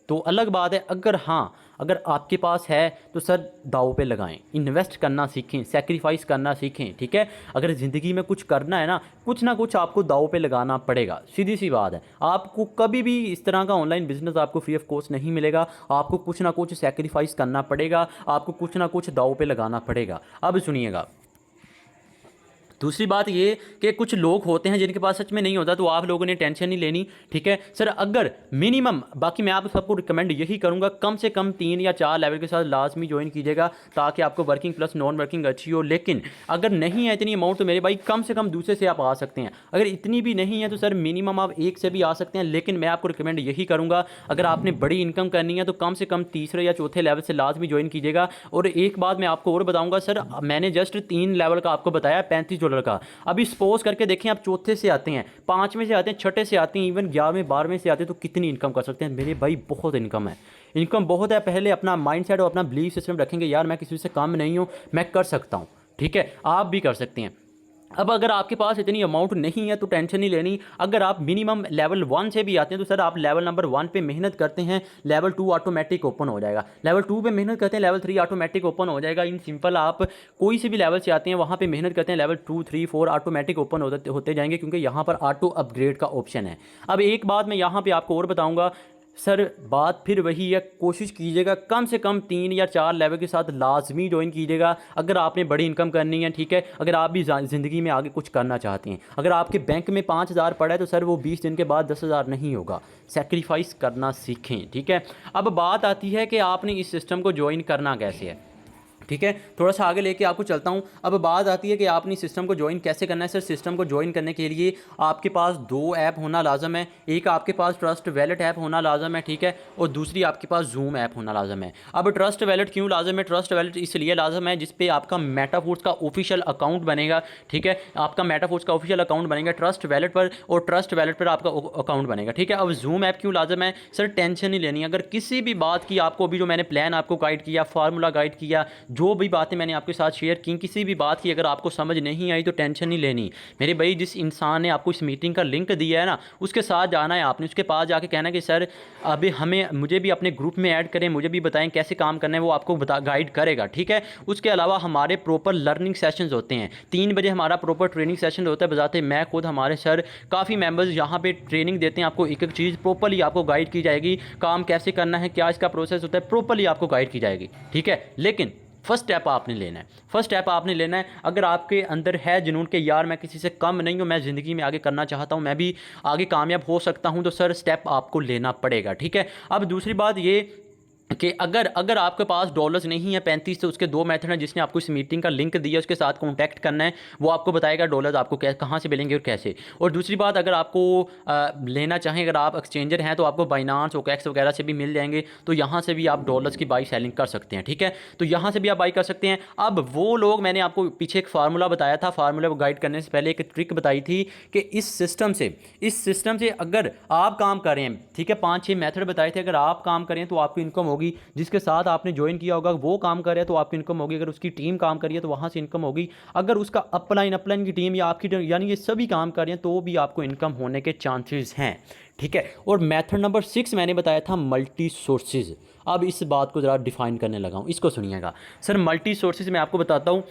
तो अलग बात है। अगर हाँ, अगर आपके पास है तो सर दाव पे लगाएं, इन्वेस्ट करना सीखें, सेक्रीफाइस करना सीखें, ठीक है। अगर ज़िंदगी में कुछ करना है ना कुछ आपको दाव पे लगाना पड़ेगा, सीधी सी बात है। आपको कभी भी इस तरह का ऑनलाइन बिजनेस आपको फ्री ऑफ कॉस्ट नहीं मिलेगा। आपको कुछ ना कुछ सेक्रीफाइस करना पड़ेगा, आपको कुछ ना कुछ दाव पे लगाना पड़ेगा। अब सुनिएगा, दूसरी बात ये कि कुछ लोग होते हैं जिनके पास सच में नहीं होता, तो आप लोगों ने टेंशन नहीं लेनी, ठीक है सर। अगर मिनिमम, बाकी मैं आप सबको रिकमेंड यही करूंगा कम से कम 3 या 4 लेवल के साथ लाजमी ज्वाइन कीजिएगा ताकि आपको वर्किंग प्लस नॉन वर्किंग अच्छी हो। लेकिन अगर नहीं है इतनी अमाउंट तो मेरे भाई कम से कम दूसरे से आप आ सकते हैं। अगर इतनी भी नहीं है तो सर मिनिमम आप एक से भी आ सकते हैं। लेकिन मैं आपको रिकमेंड यही करूँगा, अगर आपने बड़ी इनकम करनी है तो कम से कम तीसरे या चौथे लेवल से लाजमी ज्वाइन कीजिएगा। और एक बात मैं आपको और बताऊँगा सर, मैंने जस्ट 3 लेवल का आपको बताया $35 का। अभी सपोज करके देखें आप चौथे से आते हैं, 5वें से आते हैं, छठे से आते हैं, इवन 11वें 12वें से आते हैं, तो कितनी इनकम कर सकते हैं मेरे भाई। बहुत इनकम है, इनकम बहुत है। पहले अपना माइंडसेट और अपना बिलीफ सिस्टम रखेंगे, यार मैं किसी से कम नहीं हूँ, मैं कर सकता हूँ, ठीक है, आप भी कर सकते हैं। अब अगर आपके पास इतनी अमाउंट नहीं है तो टेंशन नहीं लेनी। अगर आप मिनिमम लेवल 1 से भी आते हैं तो सर आप लेवल नंबर 1 पे मेहनत करते हैं, लेवल 2 ऑटोमेटिक ओपन हो जाएगा। लेवल 2 पे मेहनत करते हैं, लेवल 3 ऑटोमेटिक ओपन हो जाएगा। इन सिंपल, आप कोई से भी लेवल से आते हैं वहाँ पे मेहनत करते हैं, लेवल 2 3 4 ऑटोमेटिक ओपन होते जाएंगे, क्योंकि यहाँ पर ऑटो अपग्रेड का ऑप्शन है। अब एक बात मैं यहाँ पर आपको और बताऊँगा सर, बात फिर वही है, कोशिश कीजिएगा कम से कम 3 या 4 लेवल के साथ लाजमी ज्वाइन कीजिएगा अगर आपने बड़ी इनकम करनी है, ठीक है। अगर आप भी ज़िंदगी में आगे कुछ करना चाहते हैं, अगर आपके बैंक में 5,000 पड़ा है तो सर वो 20 दिन के बाद 10,000 नहीं होगा। सेक्रीफाइस करना सीखें, ठीक है। अब बात आती है कि आपने इस सिस्टम को ज्वाइन करना कैसे है, ठीक है। थोड़ा सा आगे लेके आपको चलता हूँ। अब बात आती है कि आपने सिस्टम को ज्वाइन कैसे करना है। सर सिस्टम को ज्वाइन करने के लिए आपके पास 2 ऐप होना लाजम है। एक आपके पास ट्रस्ट वैलेट ऐप होना लाजम है, ठीक है, और दूसरी आपके पास जूम ऐप होना लाजम है। अब ट्रस्ट वैलेट क्यों लाजम है? ट्रस्ट वैलेट इसलिए लाजम है जिस पे आपका मेटाफोर्स का ऑफिशियल अकाउंट बनेगा, ठीक है, आपका मेटाफोर्स का ऑफिशियल अकाउंट बनेगा ट्रस्ट वैलेट पर, और ट्रस्ट वैलेट पर आपका अकाउंट बनेगा, ठीक है। अब जूम ऐप क्यों लाजम है? सर टेंशन नहीं लेनी। अगर किसी भी बात की आपको अभी जो मैंने प्लान आपको गाइड किया, फार्मूला गाइड किया, जो भी बातें मैंने आपके साथ शेयर की, किसी भी बात की अगर आपको समझ नहीं आई तो टेंशन नहीं लेनी मेरे भाई। जिस इंसान ने आपको इस मीटिंग का लिंक दिया है ना, उसके साथ जाना है आपने, उसके पास जाके कहना कि सर अभी मुझे भी अपने ग्रुप में ऐड करें, मुझे भी बताएं कैसे काम करना है, वो आपको गाइड करेगा, ठीक है। उसके अलावा हमारे प्रॉपर लर्निंग सेशंस होते हैं। 3 बजे हमारा प्रॉपर ट्रेनिंग सेशन होता है, बजाते मैं खुद, हमारे सर, काफ़ी मेंबर्स यहाँ पे ट्रेनिंग देते हैं। आपको एक एक चीज़ प्रॉपरली आपको गाइड की जाएगी, काम कैसे करना है, क्या इसका प्रोसेस होता है, प्रॉपरली आपको गाइड की जाएगी, ठीक है। लेकिन फर्स्ट स्टेप आपने लेना है, फर्स्ट स्टेप आपने लेना है। अगर आपके अंदर है जुनून के यार मैं किसी से कम नहीं हूँ, मैं ज़िंदगी में आगे करना चाहता हूँ, मैं भी आगे कामयाब हो सकता हूँ, तो सर स्टेप आपको लेना पड़ेगा, ठीक है। अब दूसरी बात ये कि अगर आपके पास डॉलर्स नहीं है 35, तो उसके 2 मेथड हैं। जिसने आपको इस मीटिंग का लिंक दिया उसके साथ कांटेक्ट करना है, वो आपको बताएगा डॉलर्स आपको कहाँ से मिलेंगे और कैसे। और दूसरी बात, अगर आपको लेना चाहें, अगर आप एक्सचेंजर हैं तो आपको बाइनांस ओकेक्स वगैरह से भी मिल जाएंगे, तो यहाँ से भी आप डॉलर्स की बाई सेलिंग कर सकते हैं, ठीक है। तो यहाँ से भी आप बाई कर सकते हैं। अब वो लोग, मैंने आपको पीछे एक फार्मूला बताया था, फार्मूला को गाइड करने से पहले एक ट्रिक बताई थी कि इस सिस्टम से अगर आप काम करें, ठीक है, 5-6 मेथड बताए थे, अगर आप काम करें तो आपकी इनकम होगी। जिसके साथ आपने ज्वाइन किया होगा वो काम कर रहा है तो आपकी इनकम होगी। अगर उसकी टीम काम कर रही है तो वहाँ से इनकम होगी। अगर उसका अपलाइन की टीम या आपकी टीम, यानी ये सभी काम कर रहे हैं, तो भी आपको इनकम होने के चांसेस हैं, ठीक है। और मेथड नंबर 6 मैंने बताया था मल्टी सोर्सेज। अब इस बात को ज़रा डिफाइन करने लगा हूँ, इसको सुनिएगा। सर मल्टी सोर्सेज मैं आपको बताता हूँ।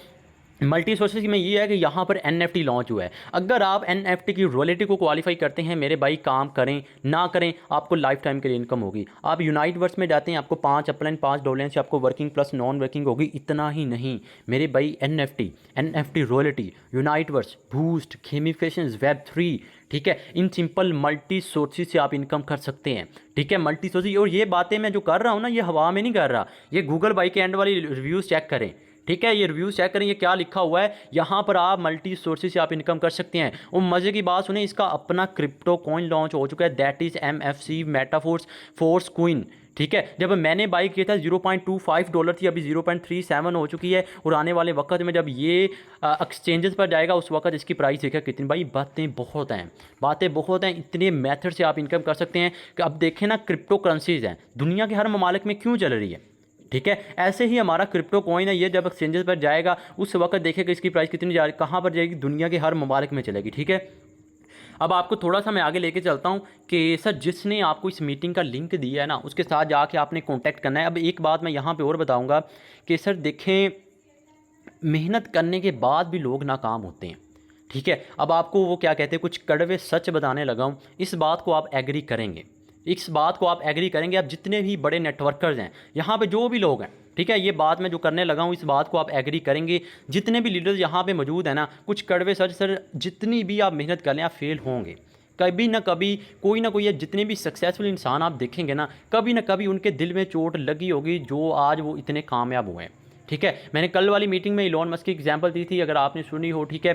मल्टी सोर्सेज में ये है कि यहाँ पर NFT लॉन्च हुआ है। अगर आप NFT की रॉयल्टी को क्वालिफाई करते हैं मेरे भाई, काम करें ना करें आपको लाइफ टाइम के लिए इनकम होगी। आप यूनाइटवर्स में जाते हैं आपको 5 अपलाइन 5 डॉलर से आपको वर्किंग प्लस नॉन वर्किंग होगी। इतना ही नहीं मेरे भाई, NFT रॉयल्टी, यूनाइटवर्स, बूस्ट, गेमिफिकेशंस, Web3, ठीक है, इन सिंपल मल्टी सोर्सेज से आप इनकम कर सकते हैं। ठीक है, मल्टी सोर्सेज। और ये बातें मैं जो कर रहा हूँ ना, ये हवा में नहीं कर रहा, ये गूगल बाई के एंड वाली रिव्यूज़ चेक करें। ठीक है, ये रिव्यूज़ चेक करें, ये क्या लिखा हुआ है यहाँ पर। आप मल्टी सोर्सेज से आप इनकम कर सकते हैं। और मज़े की बात सुने, इसका अपना क्रिप्टो कॉइन लॉन्च हो चुका है, that is MFC Metaforce Force Queen. ठीक है, जब मैंने बाई किया था $0.25 थी, अभी 0.37 हो चुकी है। और आने वाले वक्त में जब ये एक्सचेंजेस पर जाएगा उस वक्त इसकी प्राइस देखा कितनी। भाई बातें बहुत हैं, बातें बहुत हैं, इतने मेथड से आप इनकम कर सकते हैं कि अब देखें ना, क्रिप्टो करेंसीज़ हैं दुनिया के हर ममालिक में क्यों चल रही है। ठीक है, ऐसे ही हमारा क्रिप्टो कॉइन है, ये जब एक्सचेंजेस पर जाएगा उस वक्त देखेगा इसकी प्राइस कितनी जा रही, कहाँ पर जाएगी, दुनिया के हर ममालिक में चलेगी। ठीक है, अब आपको थोड़ा सा मैं आगे लेके चलता हूँ कि सर जिसने आपको इस मीटिंग का लिंक दिया है ना, उसके साथ जाके आपने कांटेक्ट करना है। अब एक बात मैं यहाँ पे और बताऊँगा कि सर देखें, मेहनत करने के बाद भी लोग नाकाम होते हैं। ठीक है, अब आपको वो क्या कहते हैं, कुछ कड़वे सच बताने लगा हूँ, इस बात को आप एग्री करेंगे, इस बात को आप एग्री करेंगे। आप जितने भी बड़े नेटवर्कर्स हैं यहाँ पे, जो भी लोग हैं, ठीक है, ये बात मैं जो करने लगा हूँ इस बात को आप एग्री करेंगे। जितने भी लीडर्स यहाँ पे मौजूद हैं ना, कुछ कड़वे सच सर, जितनी भी आप मेहनत कर लें आप फेल होंगे कभी ना कभी। कोई ना कोई है, जितने भी सक्सेसफुल इंसान आप देखेंगे ना, कभी ना कभी उनके दिल में चोट लगी होगी जो आज वो इतने कामयाब हुए हैं। ठीक है, मैंने कल वाली मीटिंग में इलॉन मस्क की एग्जांपल दी थी, अगर आपने सुनी हो। ठीक है,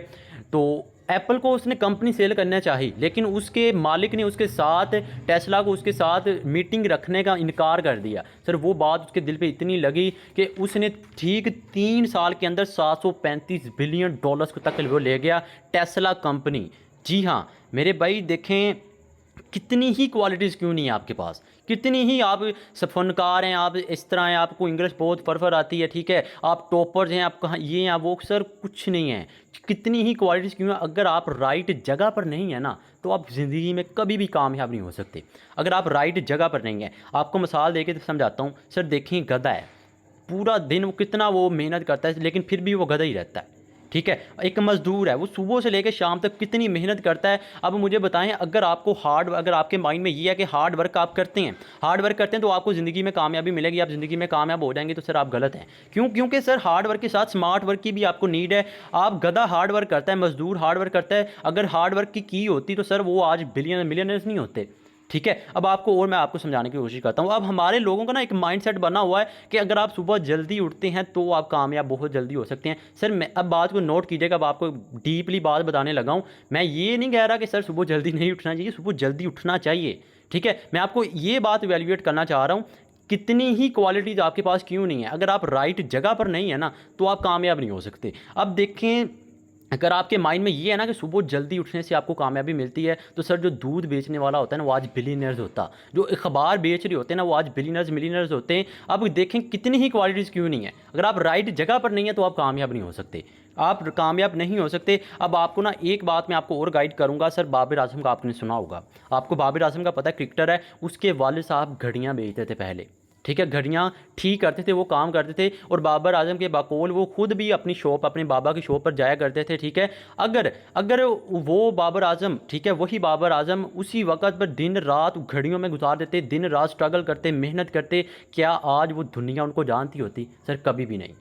तो एप्पल को उसने कंपनी सेल करना चाहिए, लेकिन उसके मालिक ने उसके साथ, टेस्ला को उसके साथ मीटिंग रखने का इनकार कर दिया। सर वो बात उसके दिल पे इतनी लगी कि उसने ठीक 3 साल के अंदर $735 बिलियन को तक वो ले गया, टेस्ला कंपनी। जी हाँ मेरे भाई, देखें कितनी ही क्वालिटीज़ क्यों नहीं है आपके पास, कितनी ही आप फनकार हैं, आप इस तरह हैं, आपको इंग्लिश बहुत फरफर आती है। ठीक है, आप टॉपर्स हैं, आप कहाँ ये हैं वो, सर कुछ नहीं है। कितनी ही क्वालिटीज़ क्यों है, अगर आप राइट जगह पर नहीं है ना, तो आप ज़िंदगी में कभी भी कामयाब नहीं हो सकते। अगर आप राइट जगह पर नहीं हैं, आपको मिसाल देके समझाता हूँ। सर देखिए, गधा है, पूरा दिन वो कितना वो मेहनत करता है, लेकिन फिर भी वो गधा ही रहता है। ठीक है, एक मज़दूर है, वो सुबह से लेकर शाम तक कितनी मेहनत करता है। अब मुझे बताएं, अगर आपको अगर आपके माइंड में ये है कि हार्ड वर्क आप करते हैं, हार्ड वर्क करते हैं तो आपको ज़िंदगी में कामयाबी मिलेगी, आप ज़िंदगी में कामयाब हो जाएंगे, तो सर आप गलत हैं। क्यों? क्योंकि सर हार्ड वर्क के साथ स्मार्ट वर्क की भी आपको नीड है। आप गधा हार्ड वर्क करता है, मज़दूर हार्ड वर्क करता है, अगर हार्ड वर्क की होती तो सर वो आज मिलियनर्स नहीं होते। ठीक है, अब आपको और मैं आपको समझाने की कोशिश करता हूँ। अब हमारे लोगों का ना एक माइंडसेट बना हुआ है कि अगर आप सुबह जल्दी उठते हैं तो आप कामयाब बहुत जल्दी हो सकते हैं। सर मैं अब बात को नोट कीजिएगा, अब आपको डीपली बात बताने लगा हूँ। मैं ये नहीं कह रहा कि सर सुबह जल्दी नहीं उठना चाहिए, सुबह जल्दी उठना चाहिए। ठीक है, मैं आपको ये बात वैल्यूएट करना चाह रहा हूँ, कितनी ही क्वालिटीज़ आपके पास क्यों नहीं है, अगर आप राइट जगह पर नहीं है ना, तो आप कामयाब नहीं हो सकते। अब देखें, अगर आपके माइंड में ये है ना कि सुबह जल्दी उठने से आपको कामयाबी मिलती है, तो सर जो दूध बेचने वाला होता है ना, वो आज बिलियनर्स होता, जो अखबार बेच रहे होते हैं ना, वो आज बिलियनर्स मिलियनर्स होते हैं। अब देखें कितनी ही क्वालिटीज़ क्यों नहीं है, अगर आप राइट जगह पर नहीं है तो आप कामयाब नहीं हो सकते, आप कामयाब नहीं हो सकते। अब आपको ना एक बात मैं आपको और गाइड करूंगा। सर बाबर आजम का आपने सुना होगा, आपको बाबर आजम का पता है, क्रिकेटर है, उसके वालिद साहब घड़ियाँ बेचते थे पहले। ठीक है, घड़ियाँ ठीक करते थे, वो काम करते थे, और बाबर आजम के बकौल वो खुद भी अपनी शॉप, अपने बाबा की शॉप पर जाया करते थे। ठीक है, अगर अगर वो बाबर आजम, ठीक है, वही बाबर आजम उसी वक्त पर दिन रात घड़ियों में गुजार देते, दिन रात स्ट्रगल करते, मेहनत करते, क्या आज वो दुनिया उनको जानती होती? सर कभी भी नहीं,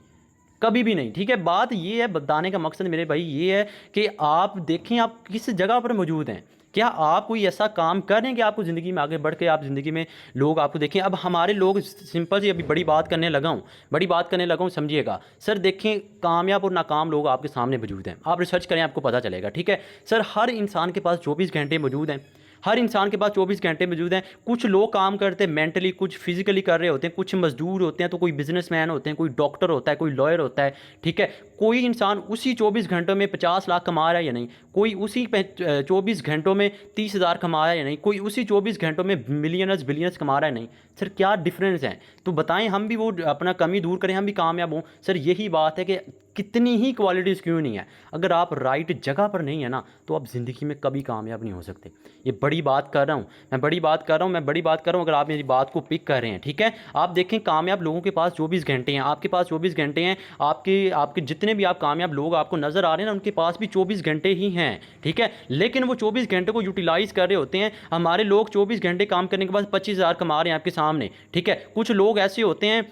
कभी भी नहीं। ठीक है, बात ये है, बताने का मकसद मेरे भाई ये है कि आप देखें आप किस जगह पर मौजूद हैं, क्या आप कोई ऐसा काम कर रहे हैं कि आपको ज़िंदगी में आगे बढ़ के आप ज़िंदगी में लोग आपको देखें। अब हमारे लोग सिंपल सी, अभी बड़ी बात करने लगा हूँ, बड़ी बात करने लगा हूँ, समझिएगा। सर देखें, कामयाब और नाकाम लोग आपके सामने मौजूद हैं, आप रिसर्च करें आपको पता चलेगा। ठीक है, सर हर इंसान के पास 24 घंटे मौजूद हैं, हर इंसान के पास 24 घंटे मौजूद हैं। कुछ लोग काम करते हैं मेंटली, कुछ फिजिकली कर रहे होते हैं, कुछ मजदूर होते हैं, तो कोई बिजनेसमैन होते हैं, कोई डॉक्टर होता है, कोई लॉयर होता है। ठीक है, कोई इंसान उसी 24 घंटों में 50 लाख कमा रहा है या नहीं, कोई उसी 24 घंटों में 30,000 कमा रहा है या नहीं, कोई उसी 24 घंटों में मिलियनर्स बिलियनर्स कमा रहा है नहीं। सर क्या डिफरेंस है, तो बताएं, हम भी वो अपना कमी दूर करें, हम भी कामयाब हों। सर यही बात है कि कितनी ही क्वालिटीज़ क्यों नहीं है, अगर आप राइट जगह पर नहीं है ना, तो आप ज़िंदगी में कभी कामयाब नहीं हो सकते। ये बड़ी बात कर रहा हूँ मैं, बड़ी बात कर रहा हूँ मैं, बड़ी बात कर रहा हूँ। अगर आप मेरी बात को पिक कर रहे हैं, ठीक है, आप देखें कामयाब लोगों के पास 24 घंटे हैं, आपके पास 24 घंटे हैं, आपके आपके जितने भी आप कामयाब लोग आपको नज़र आ रहे हैं ना, उनके पास भी 24 घंटे ही हैं, ठीक है, लेकिन वो 24 घंटे को यूटिलाइज़ कर रहे होते हैं। हमारे लोग 24 घंटे काम करने के बाद 25,000 कमा रहे हैं आपके सामने, ठीक है। कुछ लोग ऐसे होते हैं,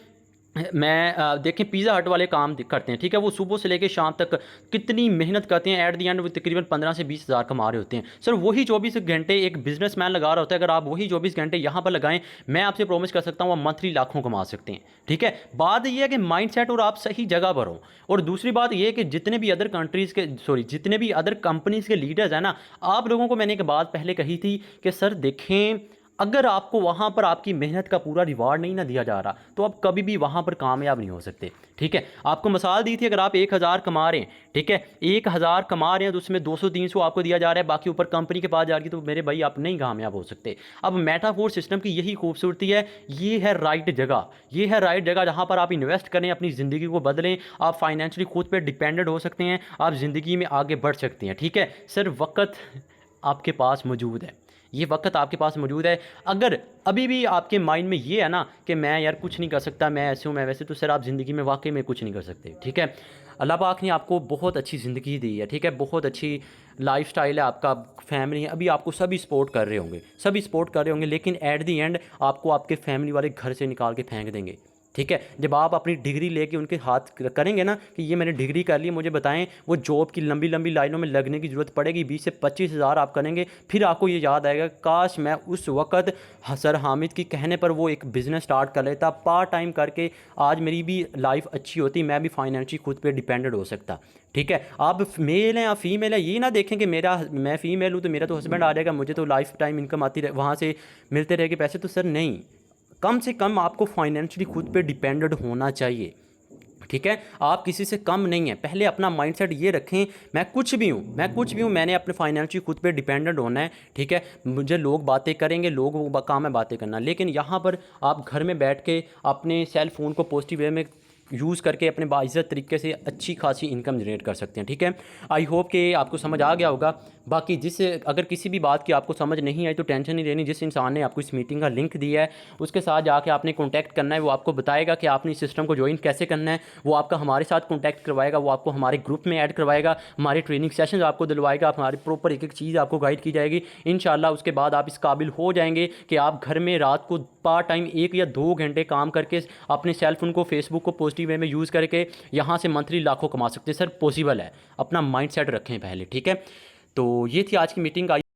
देखें पिज़्ज़ा हट वाले काम करते हैं, ठीक है, वो सुबह से लेकर शाम तक कितनी मेहनत करते हैं, एट दी एंड वो तकरीबन 15 से 20,000 कमा रहे होते हैं। सर वही 24 घंटे एक बिजनेसमैन लगा रहा होता है, अगर आप वही 24 घंटे यहाँ पर लगाएं, मैं आपसे प्रॉमिस कर सकता हूँ आप मंथली लाखों कमा सकते हैं, ठीक है। बात यह है कि माइंडसेट और आप सही जगह पर हो। और दूसरी बात यह है कि जितने भी अदर कंट्रीज़ के जितने भी अदर कंपनीज़ के लीडर्स हैं ना, आप लोगों को मैंने एक बात पहले कही थी कि सर देखें, अगर आपको वहाँ पर आपकी मेहनत का पूरा रिवार्ड नहीं ना दिया जा रहा, तो आप कभी भी वहाँ पर कामयाब नहीं हो सकते, ठीक है। आपको मिसाल दी थी, अगर आप 1,000 कमा रहे हैं, ठीक है, 1,000 कमा रहे हैं, तो उसमें 200-300 आपको दिया जा रहा है, बाकी ऊपर कंपनी के पास जा रही है, तो मेरे भाई आप नहीं कामयाब हो सकते। अब मेटाफोर सिस्टम की यही खूबसूरती है, ये है राइट जगह, ये है राइट जगह जहाँ पर आप इन्वेस्ट करें, अपनी ज़िंदगी को बदलें, आप फाइनेंशियली खुद पर डिपेंडेंट हो सकते हैं, आप ज़िंदगी में आगे बढ़ सकते हैं, ठीक है। सर वक्त आपके पास मौजूद है, ये वक्त आपके पास मौजूद है। अगर अभी भी आपके माइंड में ये है ना कि मैं यार कुछ नहीं कर सकता, मैं ऐसे हूँ मैं वैसे, तो सर आप ज़िंदगी में वाकई में कुछ नहीं कर सकते, ठीक है। अल्लाह पाक ने आपको बहुत अच्छी ज़िंदगी दी है, ठीक है, बहुत अच्छी लाइफस्टाइल है आपका, फैमिली है, अभी आपको सभी सपोर्ट कर रहे होंगे, सभी सपोर्ट कर रहे होंगे, लेकिन एट दी एंड आपको आपके फैमिली वाले घर से निकाल के फेंक देंगे, ठीक है। जब आप अपनी डिग्री लेके उनके हाथ करेंगे ना कि ये मैंने डिग्री कर ली, मुझे बताएं, वो जॉब की लंबी लंबी लाइनों में लगने की ज़रूरत पड़ेगी, 20 से 25,000 आप करेंगे, फिर आपको ये याद आएगा काश मैं उस वक़्त सर हामिद की कहने पर वो एक बिज़नेस स्टार्ट कर लेता, पार्ट टाइम करके, आज मेरी भी लाइफ अच्छी होती, मैं भी फाइनेंशियली खुद पे डिपेंडेंट हो सकता, ठीक है। आप मेल हैं या फीमेल है, ये ना देखें कि मैं फ़ीमेल हूँ तो मेरा तो हस्बैंड आ जाएगा, मुझे तो लाइफ टाइम इनकम आती रहे, वहाँ से मिलते रहेंगे पैसे, तो सर नहीं, कम से कम आपको फाइनेंशियली खुद पे डिपेंडेंट होना चाहिए, ठीक है। आप किसी से कम नहीं है, पहले अपना माइंडसेट ये रखें, मैं कुछ भी हूँ, मैंने अपने फाइनेंशियली खुद पे डिपेंडेंट होना है, ठीक है। मुझे लोग बातें करेंगे, लोग वो काम है बातें करना, लेकिन यहाँ पर आप घर में बैठ के अपने सेल फ़ोन को पॉजिटिव वे में यूज़ करके अपने बाइज़्ज़त तरीके से अच्छी खासी इनकम जनरेट कर सकते हैं, ठीक है। आई होप कि आपको समझ आ गया होगा। बाकी अगर किसी भी बात की आपको समझ नहीं आई तो टेंशन नहीं लेनी, जिस इंसान ने आपको इस मीटिंग का लिंक दिया है उसके साथ जाके आपने कॉन्टैक्ट करना है, वो आपको बताएगा कि आपने इस सिस्टम को ज्वाइन कैसे करना है, वो आपका हमारे साथ कॉन्टैक्ट करवाएगा, वो आपको हमारे ग्रुप में ऐड करवाएगा, हमारे ट्रेनिंग सेशंस आपको दिलवाएगा, हमारी प्रॉपर एक एक चीज़ आपको गाइड की जाएगी इंशाल्लाह। उसके बाद आप इस काबिल हो जाएंगे कि आप घर में रात को पार्ट टाइम 1 या 2 घंटे काम करके अपने सेल फोन को, फेसबुक को पॉजिटिव वे में यूज़ करके यहाँ से मंथली लाखों कमा सकते हैं। सर पॉसिबल है, अपना माइंड सेट रखें पहले, ठीक है। तो ये थी आज की मीटिंग।